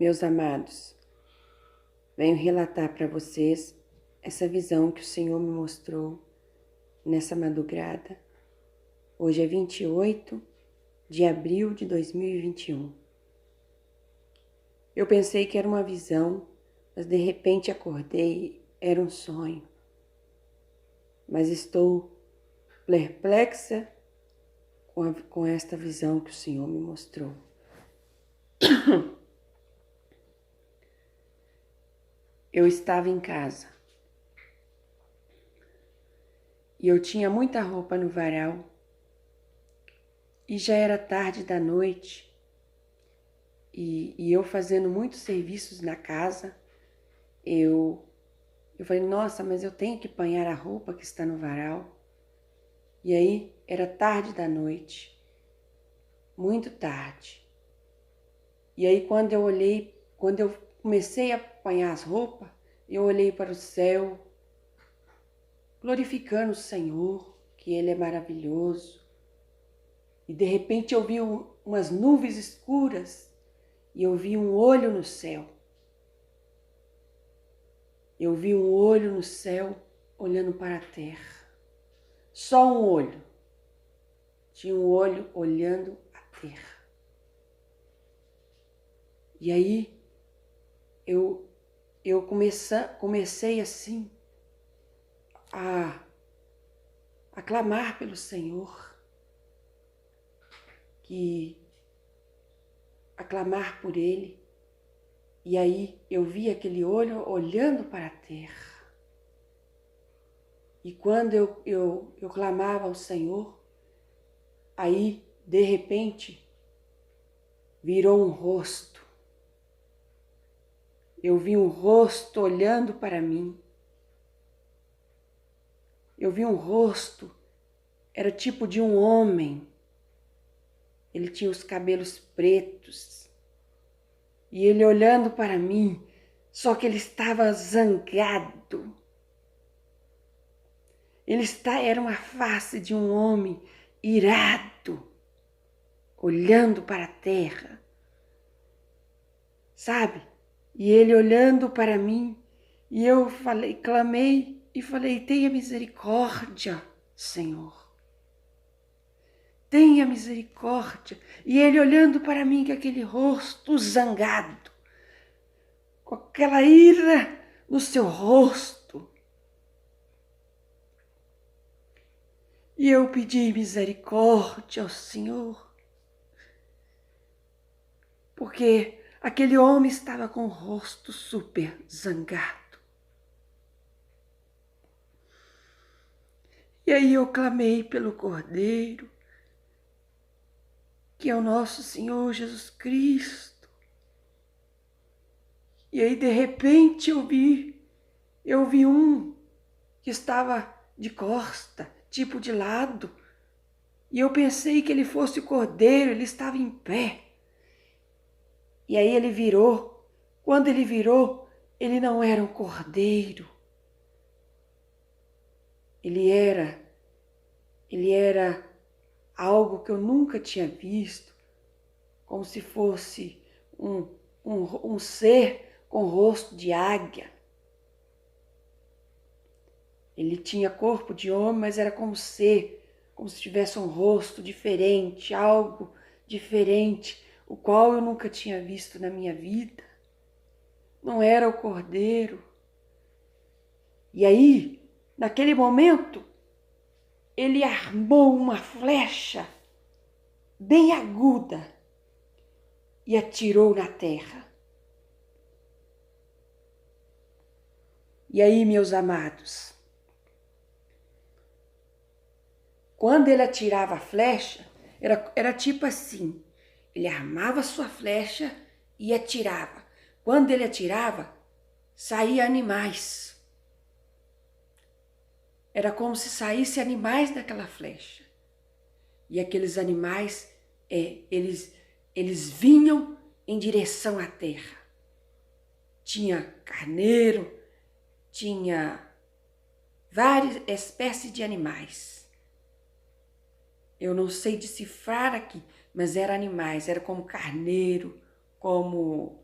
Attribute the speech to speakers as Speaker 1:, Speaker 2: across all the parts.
Speaker 1: Meus amados, venho relatar para vocês essa visão que o Senhor me mostrou nessa madrugada. Hoje é 28 de abril de 2021. Eu pensei que era uma visão, mas de repente acordei, era um sonho. Mas estou perplexa com esta visão que o Senhor me mostrou. Eu estava em casa e eu tinha muita roupa no varal e já era tarde da noite e eu fazendo muitos serviços na casa, eu falei, nossa, mas eu tenho que apanhar a roupa que está no varal. E aí era tarde da noite, muito tarde. E aí quando eu comecei a apanhar as roupas, eu olhei para o céu, glorificando o Senhor, que Ele é maravilhoso. E de repente eu vi umas nuvens escuras e eu vi um olho no céu. Eu vi um olho no céu olhando para a terra. Só um olho. Tinha um olho olhando a terra. E aí eu comecei assim a clamar pelo Senhor, a clamar por Ele. E aí eu vi aquele olho olhando para a terra. E quando eu clamava ao Senhor, aí de repente virou um rosto. Eu vi um rosto olhando para mim. Eu vi um rosto, era tipo de um homem. Ele tinha os cabelos pretos. E ele olhando para mim, só que ele estava zangado. Era uma face de um homem irado, olhando para a terra. Sabe? E ele olhando para mim, e eu clamei e falei, tenha misericórdia, Senhor. Tenha misericórdia. E ele olhando para mim com aquele rosto zangado, com aquela ira no seu rosto. E eu pedi misericórdia ao Senhor, porque aquele homem estava com o rosto super zangado. E aí eu clamei pelo Cordeiro, que é o nosso Senhor Jesus Cristo. E aí de repente eu vi um que estava de costa, tipo de lado. E eu pensei que ele fosse o Cordeiro, ele estava em pé. E aí ele virou. Quando ele virou, ele não era um cordeiro. Ele era algo que eu nunca tinha visto, como se fosse um ser com rosto de águia. Ele tinha corpo de homem, mas era como se tivesse um rosto diferente, algo diferente, o qual eu nunca tinha visto na minha vida. Não era o Cordeiro. E aí, naquele momento, ele armou uma flecha bem aguda e atirou na terra. E aí, meus amados, quando ele atirava a flecha, era tipo assim, ele armava sua flecha e atirava. Quando ele atirava, saía animais. Era como se saísse animais daquela flecha. E aqueles animais, eles vinham em direção à terra. Tinha carneiro, tinha várias espécies de animais. Eu não sei decifrar aqui, mas eram animais, era como carneiro, como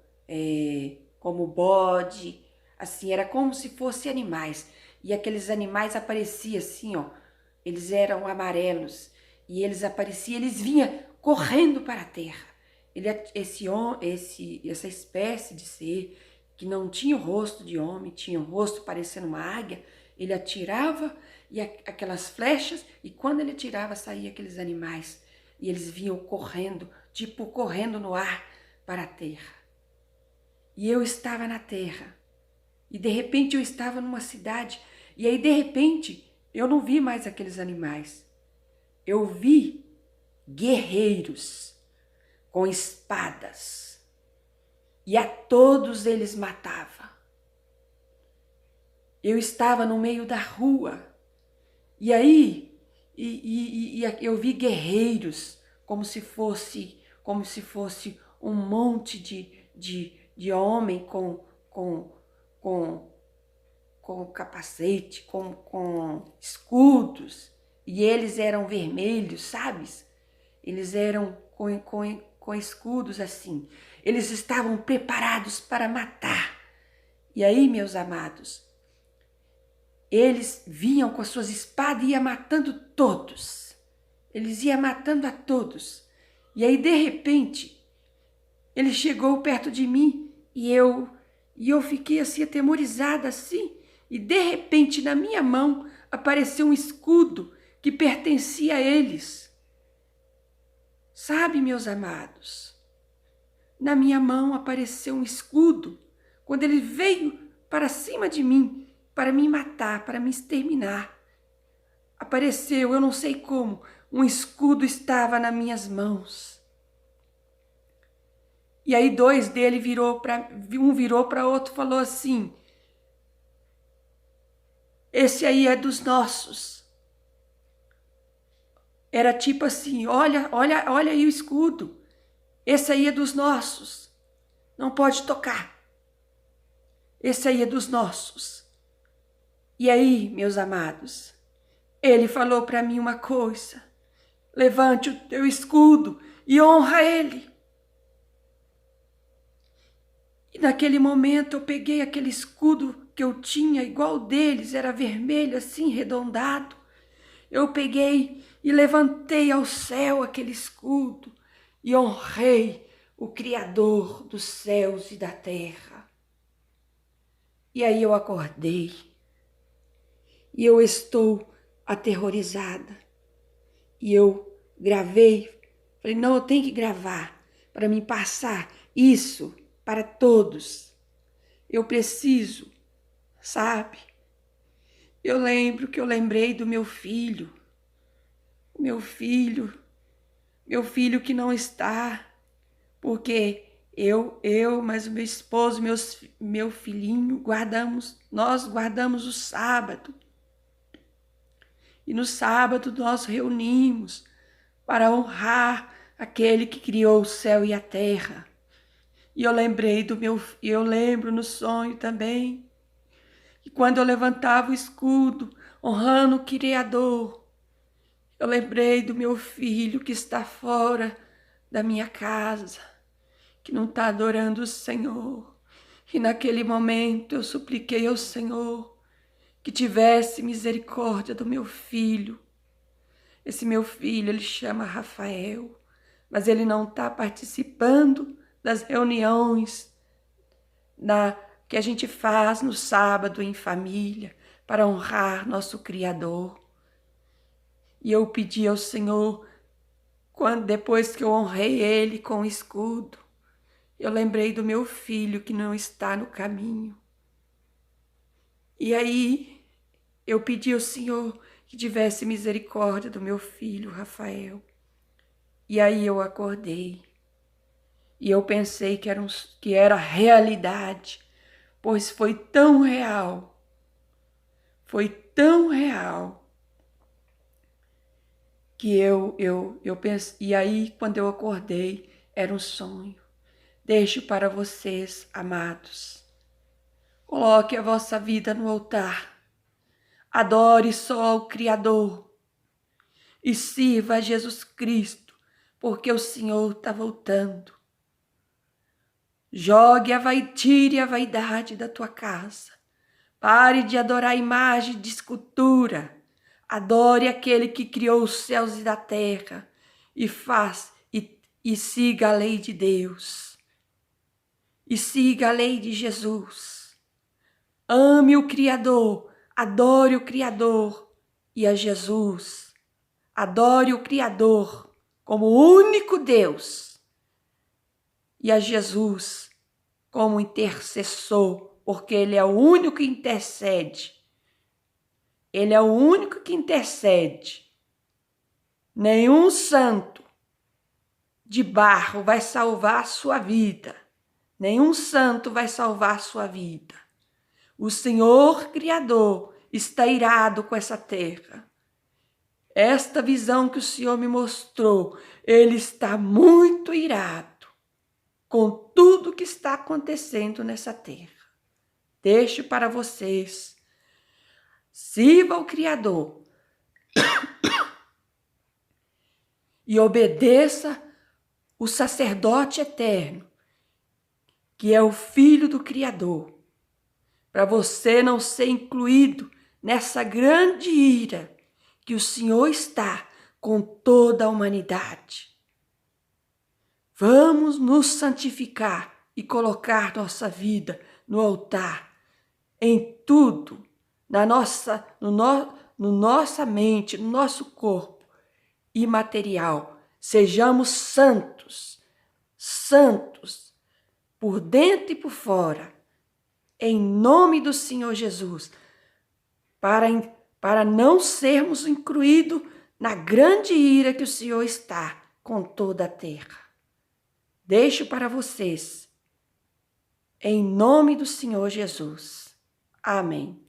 Speaker 1: como bode, assim, era como se fossem animais. E aqueles animais apareciam assim, ó, eles eram amarelos, e eles apareciam, eles vinham correndo para a terra. Essa espécie de ser, que não tinha o rosto de homem, tinha o rosto parecendo uma águia, ele atirava e aquelas flechas, e quando ele atirava, saía aqueles animais, e eles vinham correndo, tipo correndo no ar para a terra. E eu estava na terra, e de repente eu estava numa cidade, e aí de repente eu não vi mais aqueles animais. Eu vi guerreiros com espadas, e a todos eles matava. Eu estava no meio da rua, e aí eu vi guerreiros como se fosse um monte de homem com capacete, com escudos, e eles eram vermelhos, sabes? Eles eram com escudos assim. Eles estavam preparados para matar. E aí, meus amados, eles vinham com as suas espadas e iam matando todos. Eles iam matando a todos. E aí, de repente, ele chegou perto de mim e eu fiquei assim, atemorizada assim. E de repente, na minha mão, apareceu um escudo que pertencia a eles. Sabe, meus amados, na minha mão apareceu um escudo. Quando ele veio para cima de mim, para me matar, para me exterminar, apareceu, eu não sei como, um escudo estava nas minhas mãos. E aí dois dele um virou para outro e falou assim: esse aí é dos nossos. Era tipo assim, olha aí o escudo. Esse aí é dos nossos. Não pode tocar. Esse aí é dos nossos. E aí, meus amados, ele falou para mim uma coisa: levante o teu escudo e honra ele. E naquele momento eu peguei aquele escudo que eu tinha, igual deles, era vermelho assim, redondado. Eu peguei e levantei ao céu aquele escudo e honrei o Criador dos céus e da terra. E aí eu acordei e eu estou aterrorizada. E eu gravei, falei, não, eu tenho que gravar para me passar isso para todos. Eu preciso, sabe? Eu lembro que eu lembrei do meu filho, meu filho que não está, porque mas o meu esposo, meu filhinho, nós guardamos o sábado. E no sábado nós reunimos para honrar aquele que criou o céu e a terra. E eu lembro no sonho também, que quando eu levantava o escudo, honrando o Criador, eu lembrei do meu filho que está fora da minha casa, que não está adorando o Senhor. E naquele momento eu supliquei ao Senhor que tivesse misericórdia do meu filho. Esse meu filho, ele chama Rafael, mas ele não está participando das reuniões que a gente faz no sábado em família para honrar nosso Criador. E eu pedi ao Senhor, depois que eu honrei ele com o escudo, eu lembrei do meu filho que não está no caminho. E aí eu pedi ao Senhor que tivesse misericórdia do meu filho, Rafael. E aí eu acordei. E eu pensei que era realidade, pois foi tão real, que eu pensei. E aí, quando eu acordei, era um sonho. Deixo para vocês, amados. Coloque a vossa vida no altar. Adore só o Criador. E sirva a Jesus Cristo, porque o Senhor está voltando. Tire a vaidade da tua casa. Pare de adorar a imagem de escultura. Adore aquele que criou os céus e a terra e siga a lei de Deus. E siga a lei de Jesus. Ame o Criador, adore o Criador e a Jesus. Adore o Criador como o único Deus e a Jesus como intercessor, porque Ele é o único que intercede. Ele é o único que intercede. Nenhum santo de barro vai salvar a sua vida. Nenhum santo vai salvar a sua vida. O Senhor Criador está irado com essa terra. Esta visão que o Senhor me mostrou, Ele está muito irado com tudo que está acontecendo nessa terra. Deixo para vocês. Sirva o Criador e obedeça o sacerdote eterno, que é o Filho do Criador, para você não ser incluído nessa grande ira que o Senhor está com toda a humanidade. Vamos nos santificar e colocar nossa vida no altar, em tudo, nossa mente, no nosso corpo imaterial. Sejamos santos, santos, por dentro e por fora, em nome do Senhor Jesus, para não sermos incluídos na grande ira que o Senhor está com toda a terra. Deixo para vocês, em nome do Senhor Jesus. Amém.